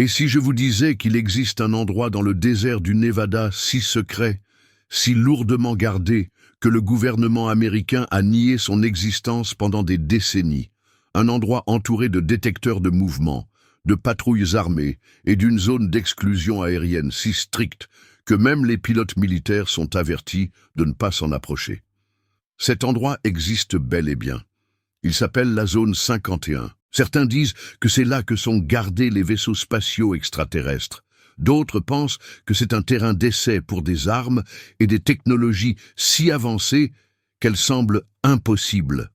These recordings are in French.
Et si je vous disais qu'il existe un endroit dans le désert du Nevada si secret, si lourdement gardé, que le gouvernement américain a nié son existence pendant des décennies, un endroit entouré de détecteurs de mouvement, de patrouilles armées et d'une zone d'exclusion aérienne si stricte que même les pilotes militaires sont avertis de ne pas s'en approcher. Cet endroit existe bel et bien. Il s'appelle la zone 51. Certains disent que c'est là que sont gardés les vaisseaux spatiaux extraterrestres. D'autres pensent que c'est un terrain d'essai pour des armes et des technologies si avancées qu'elles semblent impossibles.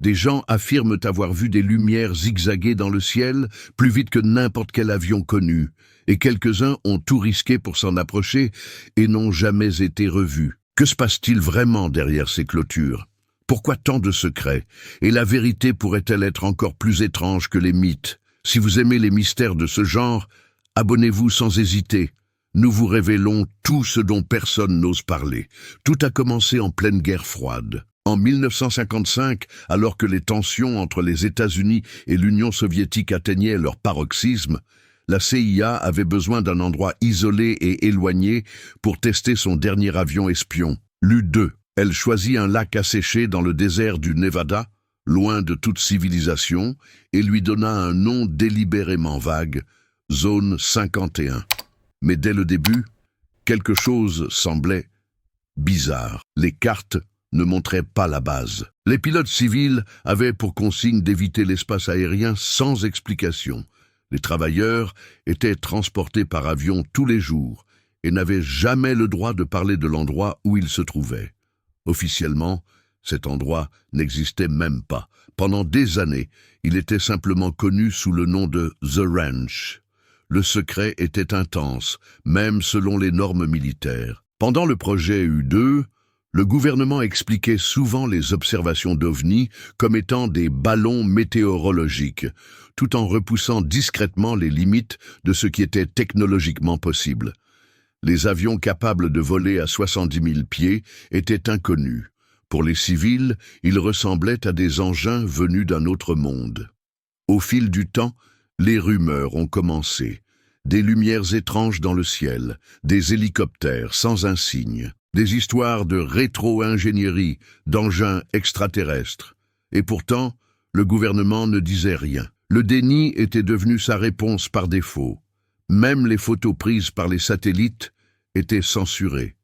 Des gens affirment avoir vu des lumières zigzaguer dans le ciel plus vite que n'importe quel avion connu, et quelques-uns ont tout risqué pour s'en approcher et n'ont jamais été revus. Que se passe-t-il vraiment derrière ces clôtures? Pourquoi tant de secrets? Et la vérité pourrait-elle être encore plus étrange que les mythes? Si vous aimez les mystères de ce genre, abonnez-vous sans hésiter. Nous vous révélons tout ce dont personne n'ose parler. Tout a commencé en pleine guerre froide. En 1955, alors que les tensions entre les États-Unis et l'Union soviétique atteignaient leur paroxysme, la CIA avait besoin d'un endroit isolé et éloigné pour tester son dernier avion espion, l'U-2. Elle choisit un lac asséché dans le désert du Nevada, loin de toute civilisation, et lui donna un nom délibérément vague, Zone 51. Mais dès le début, quelque chose semblait bizarre. Les cartes ne montraient pas la base. Les pilotes civils avaient pour consigne d'éviter l'espace aérien sans explication. Les travailleurs étaient transportés par avion tous les jours et n'avaient jamais le droit de parler de l'endroit où ils se trouvaient. Officiellement, cet endroit n'existait même pas. Pendant des années, il était simplement connu sous le nom de The Ranch. Le secret était intense, même selon les normes militaires. Pendant le projet U-2, le gouvernement expliquait souvent les observations d'OVNI comme étant des ballons météorologiques, tout en repoussant discrètement les limites de ce qui était technologiquement possible. Les avions capables de voler à 70 000 pieds étaient inconnus. Pour les civils, ils ressemblaient à des engins venus d'un autre monde. Au fil du temps, les rumeurs ont commencé. Des lumières étranges dans le ciel, des hélicoptères sans insigne, des histoires de rétro-ingénierie, d'engins extraterrestres. Et pourtant, le gouvernement ne disait rien. Le déni était devenu sa réponse par défaut. Même les photos prises par les satellites étaient censurées.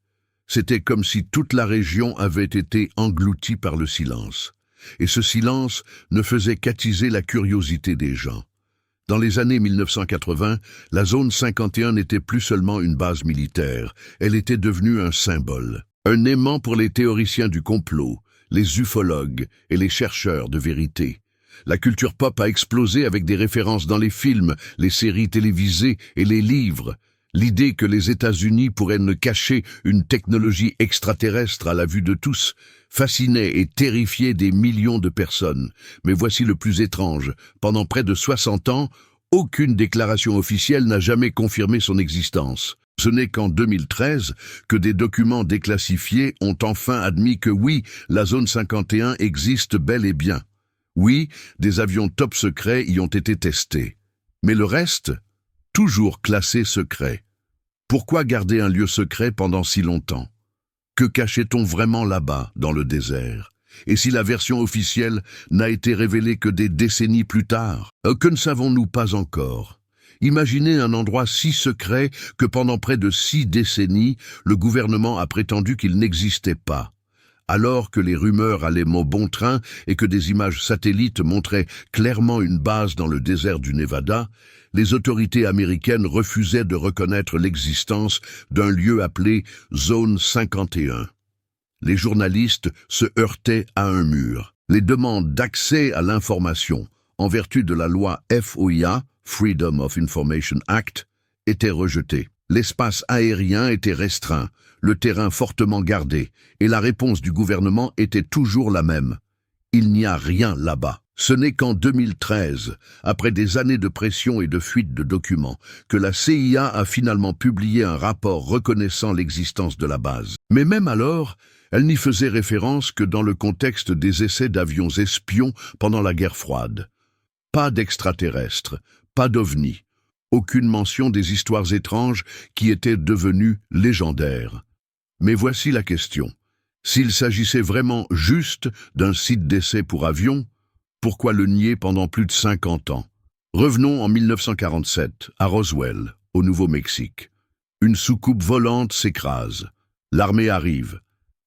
C'était comme si toute la région avait été engloutie par le silence. Et ce silence ne faisait qu'attiser la curiosité des gens. Dans les années 1980, la zone 51 n'était plus seulement une base militaire, elle était devenue un symbole. Un aimant pour les théoriciens du complot, les ufologues et les chercheurs de vérité. La culture pop a explosé avec des références dans les films, les séries télévisées et les livres. L'idée que les États-Unis pourraient ne cacher une technologie extraterrestre à la vue de tous fascinait et terrifiait des millions de personnes. Mais voici le plus étrange. Pendant près de 60 ans, aucune déclaration officielle n'a jamais confirmé son existence. Ce n'est qu'en 2013 que des documents déclassifiés ont enfin admis que oui, la zone 51 existe bel et bien. Oui, des avions top secrets y ont été testés. Mais le reste, toujours classé secret. Pourquoi garder un lieu secret pendant si longtemps? Que cachait-on vraiment là-bas, dans le désert? Et si la version officielle n'a été révélée que des décennies plus tard? Que ne savons-nous pas encore? Imaginez un endroit si secret que pendant près de 6 décennies, le gouvernement a prétendu qu'il n'existait pas. Alors que les rumeurs allaient bon train et que des images satellites montraient clairement une base dans le désert du Nevada, les autorités américaines refusaient de reconnaître l'existence d'un lieu appelé Zone 51. Les journalistes se heurtaient à un mur. Les demandes d'accès à l'information, en vertu de la loi FOIA, Freedom of Information Act, étaient rejetées. L'espace aérien était restreint, le terrain fortement gardé, et la réponse du gouvernement était toujours la même. Il n'y a rien là-bas. Ce n'est qu'en 2013, après des années de pression et de fuite de documents, que la CIA a finalement publié un rapport reconnaissant l'existence de la base. Mais même alors, elle n'y faisait référence que dans le contexte des essais d'avions espions pendant la guerre froide. Pas d'extraterrestres, pas d'ovnis, Aucune mention des histoires étranges qui étaient devenues légendaires. Mais voici la question. S'il s'agissait vraiment juste d'un site d'essai pour avions, pourquoi le nier pendant plus de 50 ans? Revenons en 1947, à Roswell, au Nouveau-Mexique. Une soucoupe volante s'écrase. L'armée arrive.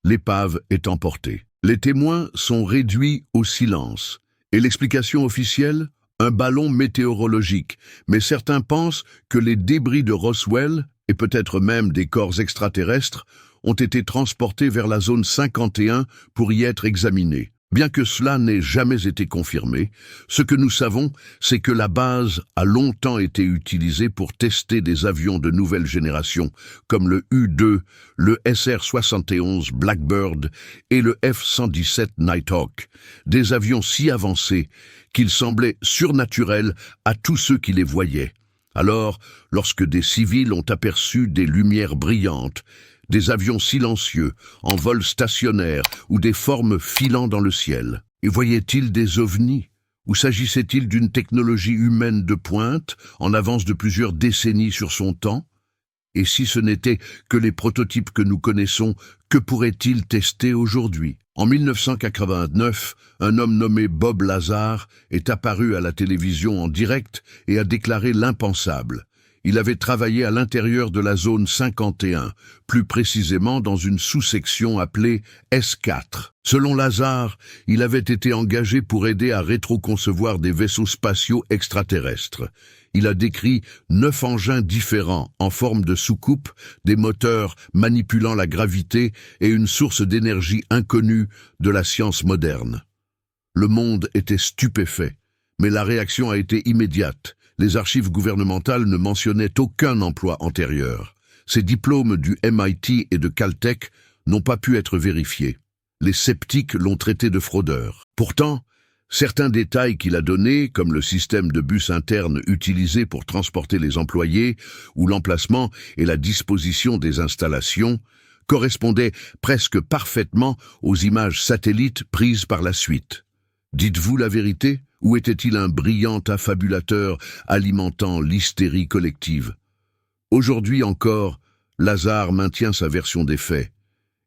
L'épave est emportée. Les témoins sont réduits au silence. Et l'explication officielle? Un ballon météorologique. Mais certains pensent que les débris de Roswell, et peut-être même des corps extraterrestres, ont été transportés vers la zone 51 pour y être examinés. Bien que cela n'ait jamais été confirmé, ce que nous savons, c'est que la base a longtemps été utilisée pour tester des avions de nouvelle génération, comme le U-2, le SR-71 Blackbird et le F-117 Nighthawk, des avions si avancés qu'ils semblaient surnaturels à tous ceux qui les voyaient. Alors, lorsque des civils ont aperçu des lumières brillantes, des avions silencieux, en vol stationnaire ou des formes filant dans le ciel. Et voyaient-ils des ovnis? Ou s'agissait-il d'une technologie humaine de pointe, en avance de plusieurs décennies sur son temps? Et si ce n'était que les prototypes que nous connaissons, que pourraient-ils tester aujourd'hui? En 1989, un homme nommé Bob Lazar est apparu à la télévision en direct et a déclaré l'impensable. Il avait travaillé à l'intérieur de la zone 51, plus précisément dans une sous-section appelée S4. Selon Lazar, il avait été engagé pour aider à rétroconcevoir des vaisseaux spatiaux extraterrestres. Il a décrit 9 engins différents en forme de soucoupe, des moteurs manipulant la gravité et une source d'énergie inconnue de la science moderne. Le monde était stupéfait, mais la réaction a été immédiate. Les archives gouvernementales ne mentionnaient aucun emploi antérieur. Ces diplômes du MIT et de Caltech n'ont pas pu être vérifiés. Les sceptiques l'ont traité de fraudeur. Pourtant, certains détails qu'il a donnés, comme le système de bus interne utilisé pour transporter les employés, ou l'emplacement et la disposition des installations, correspondaient presque parfaitement aux images satellites prises par la suite. Dites-vous la vérité? Ou était-il un brillant affabulateur alimentant l'hystérie collective? Aujourd'hui encore, Lazar maintient sa version des faits,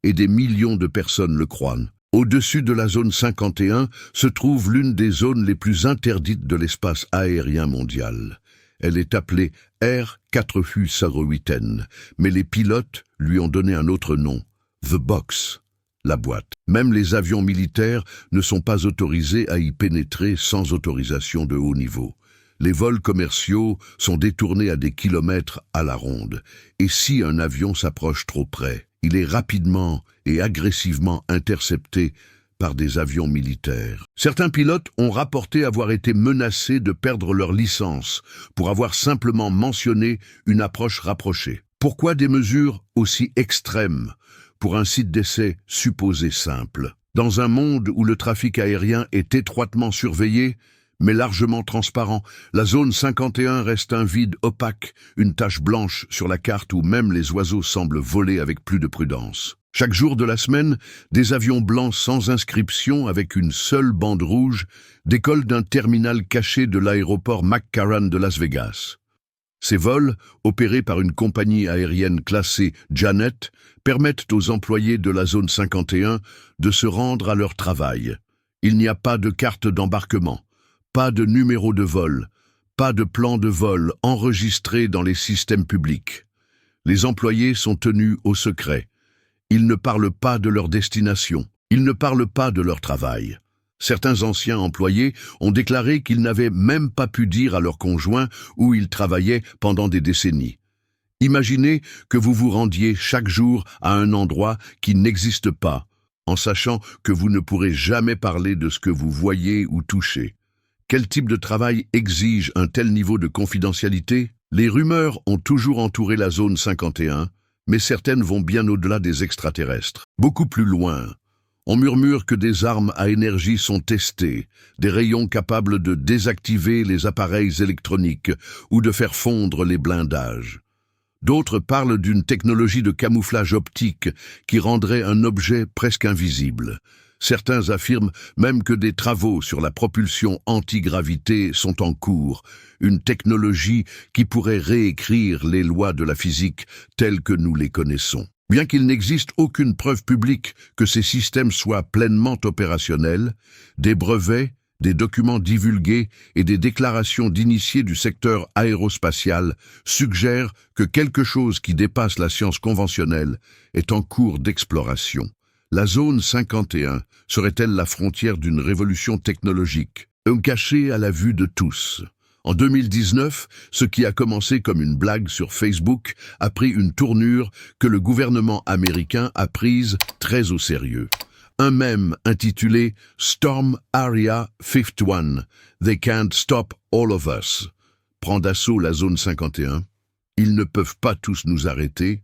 et des millions de personnes le croient. Au-dessus de la zone 51 se trouve l'une des zones les plus interdites de l'espace aérien mondial. Elle est appelée R4U08N, mais les pilotes lui ont donné un autre nom, The Box. La boîte. Même les avions militaires ne sont pas autorisés à y pénétrer sans autorisation de haut niveau. Les vols commerciaux sont détournés à des kilomètres à la ronde. Et si un avion s'approche trop près, il est rapidement et agressivement intercepté par des avions militaires. Certains pilotes ont rapporté avoir été menacés de perdre leur licence pour avoir simplement mentionné une approche rapprochée. Pourquoi des mesures aussi extrêmes pour un site d'essai supposé simple? Dans un monde où le trafic aérien est étroitement surveillé, mais largement transparent, la zone 51 reste un vide opaque, une tache blanche sur la carte où même les oiseaux semblent voler avec plus de prudence. Chaque jour de la semaine, des avions blancs sans inscription avec une seule bande rouge décollent d'un terminal caché de l'aéroport McCarran de Las Vegas. Ces vols, opérés par une compagnie aérienne classée Janet, permettent aux employés de la zone 51 de se rendre à leur travail. Il n'y a pas de carte d'embarquement, pas de numéro de vol, pas de plan de vol enregistré dans les systèmes publics. Les employés sont tenus au secret. Ils ne parlent pas de leur destination, ils ne parlent pas de leur travail. Certains anciens employés ont déclaré qu'ils n'avaient même pas pu dire à leur conjoint où ils travaillaient pendant des décennies. Imaginez que vous vous rendiez chaque jour à un endroit qui n'existe pas, en sachant que vous ne pourrez jamais parler de ce que vous voyez ou touchez. Quel type de travail exige un tel niveau de confidentialité? Les rumeurs ont toujours entouré la zone 51, mais certaines vont bien au-delà des extraterrestres, beaucoup plus loin. On murmure que des armes à énergie sont testées, des rayons capables de désactiver les appareils électroniques ou de faire fondre les blindages. D'autres parlent d'une technologie de camouflage optique qui rendrait un objet presque invisible. Certains affirment même que des travaux sur la propulsion antigravité sont en cours, une technologie qui pourrait réécrire les lois de la physique telles que nous les connaissons. Bien qu'il n'existe aucune preuve publique que ces systèmes soient pleinement opérationnels, des brevets, des documents divulgués et des déclarations d'initiés du secteur aérospatial suggèrent que quelque chose qui dépasse la science conventionnelle est en cours d'exploration. La zone 51 serait-elle la frontière d'une révolution technologique, cachée à la vue de tous? En 2019, ce qui a commencé comme une blague sur Facebook a pris une tournure que le gouvernement américain a prise très au sérieux. Un mème intitulé « Storm Area 51, They Can't Stop All of Us » prend d'assaut la zone 51. Ils ne peuvent pas tous nous arrêter.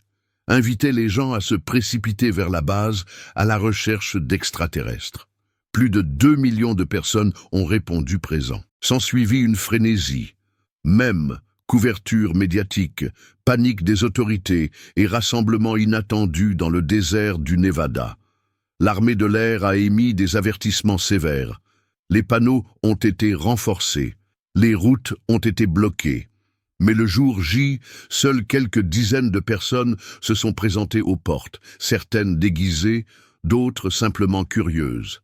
Invitait les gens à se précipiter vers la base à la recherche d'extraterrestres. Plus de 2 millions de personnes ont répondu présent. S'ensuivit une frénésie. Mèmes, couverture médiatique, panique des autorités et rassemblements inattendus dans le désert du Nevada. L'armée de l'air a émis des avertissements sévères. Les panneaux ont été renforcés. Les routes ont été bloquées. Mais le jour J, seules quelques dizaines de personnes se sont présentées aux portes, certaines déguisées, d'autres simplement curieuses.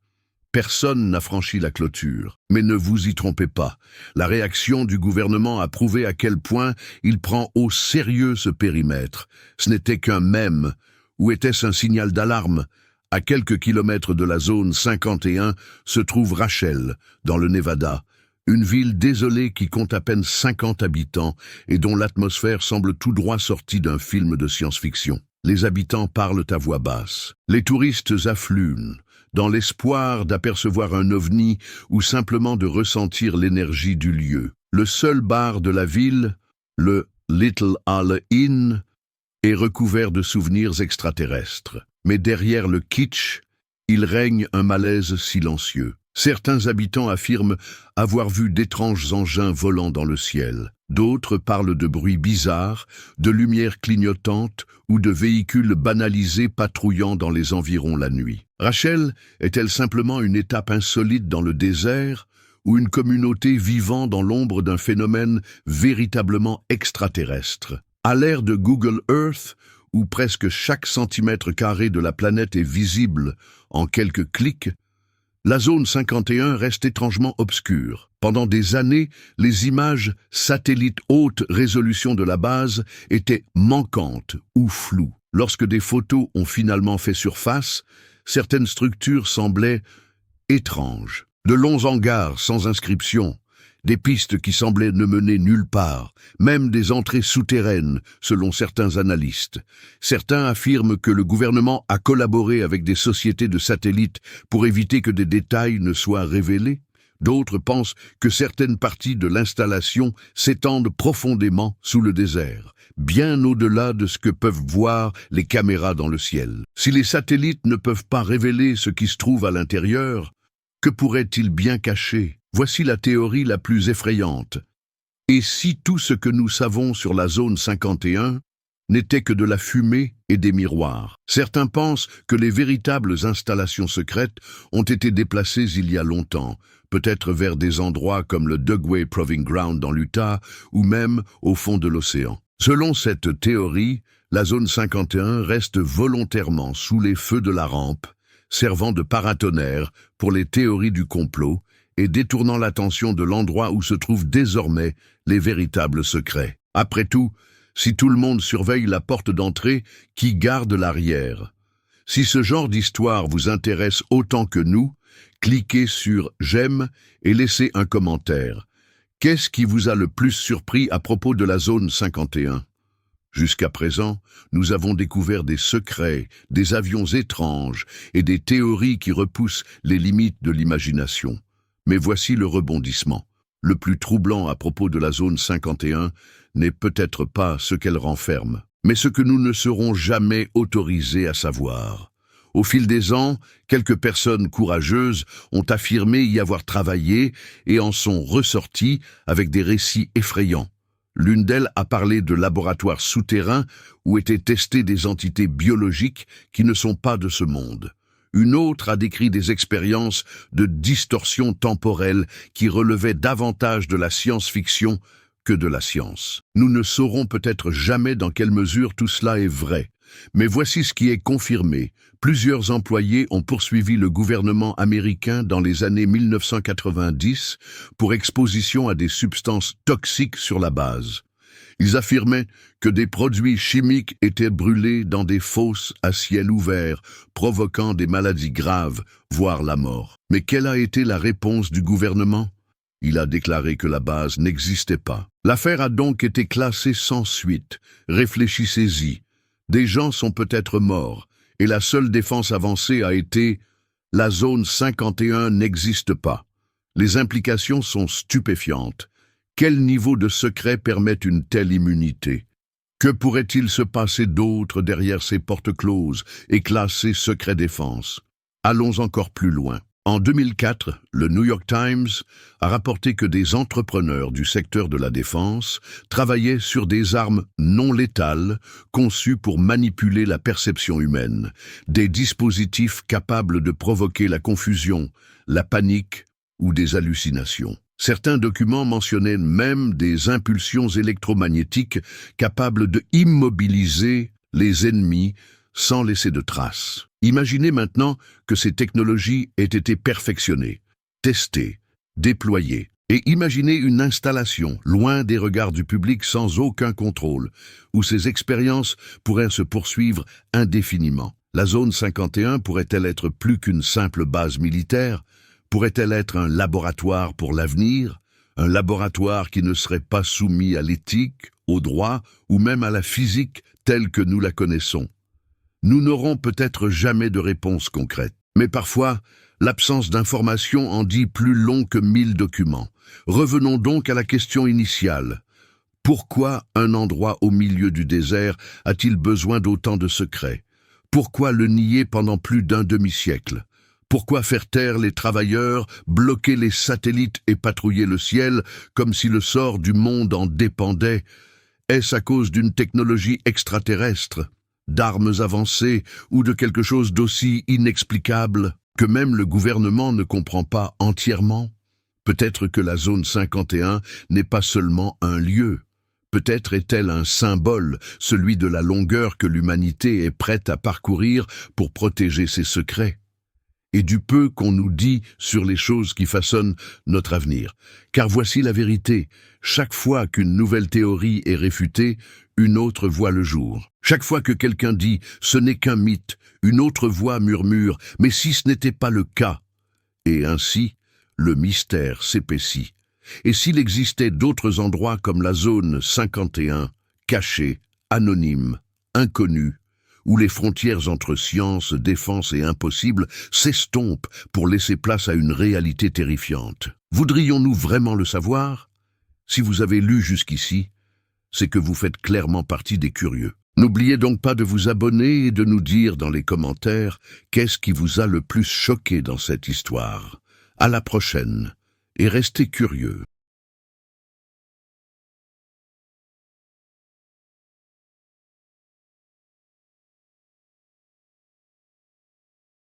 Personne n'a franchi la clôture. Mais ne vous y trompez pas. La réaction du gouvernement a prouvé à quel point il prend au sérieux ce périmètre. Ce n'était qu'un mème. Ou était-ce un signal d'alarme? À quelques kilomètres de la zone 51 se trouve Rachel, dans le Nevada, une ville désolée qui compte à peine 50 habitants et dont l'atmosphère semble tout droit sortie d'un film de science-fiction. Les habitants parlent à voix basse. Les touristes affluent, dans l'espoir d'apercevoir un ovni ou simplement de ressentir l'énergie du lieu. Le seul bar de la ville, le Little Hall Inn, est recouvert de souvenirs extraterrestres. Mais derrière le kitsch, il règne un malaise silencieux. Certains habitants affirment avoir vu d'étranges engins volant dans le ciel. D'autres parlent de bruits bizarres, de lumières clignotantes ou de véhicules banalisés patrouillant dans les environs la nuit. Rachel est-elle simplement une étape insolite dans le désert ou une communauté vivant dans l'ombre d'un phénomène véritablement extraterrestre? À l'ère de Google Earth, où presque chaque centimètre carré de la planète est visible en quelques clics, la zone 51 reste étrangement obscure. Pendant des années, les images satellites haute résolution de la base étaient manquantes ou floues. Lorsque des photos ont finalement fait surface, certaines structures semblaient étranges. De longs hangars sans inscription, des pistes qui semblaient ne mener nulle part, même des entrées souterraines, selon certains analystes. Certains affirment que le gouvernement a collaboré avec des sociétés de satellites pour éviter que des détails ne soient révélés. D'autres pensent que certaines parties de l'installation s'étendent profondément sous le désert, bien au-delà de ce que peuvent voir les caméras dans le ciel. Si les satellites ne peuvent pas révéler ce qui se trouve à l'intérieur, que pourraient-ils bien cacher? Voici la théorie la plus effrayante. Et si tout ce que nous savons sur la zone 51 n'était que de la fumée et des miroirs? Certains pensent que les véritables installations secrètes ont été déplacées il y a longtemps, peut-être vers des endroits comme le Dugway Proving Ground dans l'Utah ou même au fond de l'océan. Selon cette théorie, la zone 51 reste volontairement sous les feux de la rampe, servant de paratonnerre pour les théories du complot et détournant l'attention de l'endroit où se trouvent désormais les véritables secrets. Après tout, si tout le monde surveille la porte d'entrée, qui garde l'arrière? Si ce genre d'histoire vous intéresse autant que nous, cliquez sur « J'aime » et laissez un commentaire. Qu'est-ce qui vous a le plus surpris à propos de la zone 51? Jusqu'à présent, nous avons découvert des secrets, des avions étranges et des théories qui repoussent les limites de l'imagination. Mais voici le rebondissement. Le plus troublant à propos de la zone 51 n'est peut-être pas ce qu'elle renferme, mais ce que nous ne serons jamais autorisés à savoir. Au fil des ans, quelques personnes courageuses ont affirmé y avoir travaillé et en sont ressorties avec des récits effrayants. L'une d'elles a parlé de laboratoires souterrains où étaient testées des entités biologiques qui ne sont pas de ce monde. Une autre a décrit des expériences de distorsion temporelle qui relevaient davantage de la science-fiction que de la science. Nous ne saurons peut-être jamais dans quelle mesure tout cela est vrai, mais voici ce qui est confirmé. Plusieurs employés ont poursuivi le gouvernement américain dans les années 1990 pour exposition à des substances toxiques sur la base. Ils affirmaient que des produits chimiques étaient brûlés dans des fosses à ciel ouvert, provoquant des maladies graves, voire la mort. Mais quelle a été la réponse du gouvernement? Il a déclaré que la base n'existait pas. L'affaire a donc été classée sans suite. Réfléchissez-y. Des gens sont peut-être morts, et la seule défense avancée a été « la zone 51 n'existe pas ». Les implications sont stupéfiantes. Quel niveau de secret permet une telle immunité? Que pourrait-il se passer d'autre derrière ces portes closes et classées secret défense? Allons encore plus loin. En 2004, le New York Times a rapporté que des entrepreneurs du secteur de la défense travaillaient sur des armes non létales conçues pour manipuler la perception humaine, des dispositifs capables de provoquer la confusion, la panique ou des hallucinations. Certains documents mentionnaient même des impulsions électromagnétiques capables de immobiliser les ennemis sans laisser de traces. Imaginez maintenant que ces technologies aient été perfectionnées, testées, déployées, et imaginez une installation, loin des regards du public sans aucun contrôle, où ces expériences pourraient se poursuivre indéfiniment. La zone 51 pourrait-elle être plus qu'une simple base militaire? Pourrait-elle être un laboratoire pour l'avenir? Un laboratoire qui ne serait pas soumis à l'éthique, au droit ou même à la physique telle que nous la connaissons? Nous n'aurons peut-être jamais de réponse concrète. Mais parfois, l'absence d'informations en dit plus long que 1000 documents. Revenons donc à la question initiale. Pourquoi un endroit au milieu du désert a-t-il besoin d'autant de secrets? Pourquoi le nier pendant plus d'un demi-siècle? Pourquoi faire taire les travailleurs, bloquer les satellites et patrouiller le ciel comme si le sort du monde en dépendait? Est-ce à cause d'une technologie extraterrestre, d'armes avancées ou de quelque chose d'aussi inexplicable que même le gouvernement ne comprend pas entièrement? Peut-être que la zone 51 n'est pas seulement un lieu. Peut-être est-elle un symbole, celui de la longueur que l'humanité est prête à parcourir pour protéger ses secrets, et du peu qu'on nous dit sur les choses qui façonnent notre avenir. Car voici la vérité, chaque fois qu'une nouvelle théorie est réfutée, une autre voit le jour. Chaque fois que quelqu'un dit « ce n'est qu'un mythe », une autre voix murmure « mais si ce n'était pas le cas ?» Et ainsi, le mystère s'épaissit. Et s'il existait d'autres endroits comme la zone 51, cachés, anonymes, inconnus, où les frontières entre science, défense et impossible s'estompent pour laisser place à une réalité terrifiante. Voudrions-nous vraiment le savoir? Si vous avez lu jusqu'ici, c'est que vous faites clairement partie des curieux. N'oubliez donc pas de vous abonner et de nous dire dans les commentaires qu'est-ce qui vous a le plus choqué dans cette histoire. À la prochaine, et restez curieux.